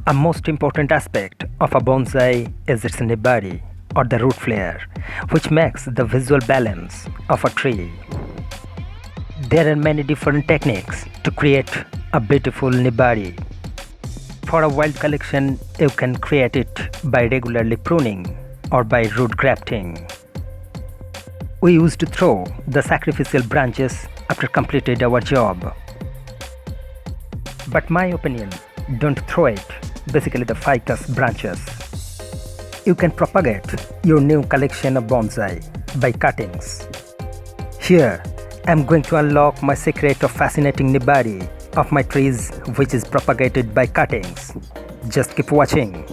A most important aspect of a bonsai is its nebari or the root flare, which makes the visual balance of a tree. There are many different techniques to create a beautiful nebari. For a wild collection, you can create it by regularly pruning or by root grafting. We used to throw the sacrificial branches after completed our job. But my opinion, don't throw it, basically the ficus branches. You can propagate your new collection of bonsai by cuttings. Here, I'm going to unlock my secret of fascinating nebari of my trees which is propagated by cuttings. Just keep watching.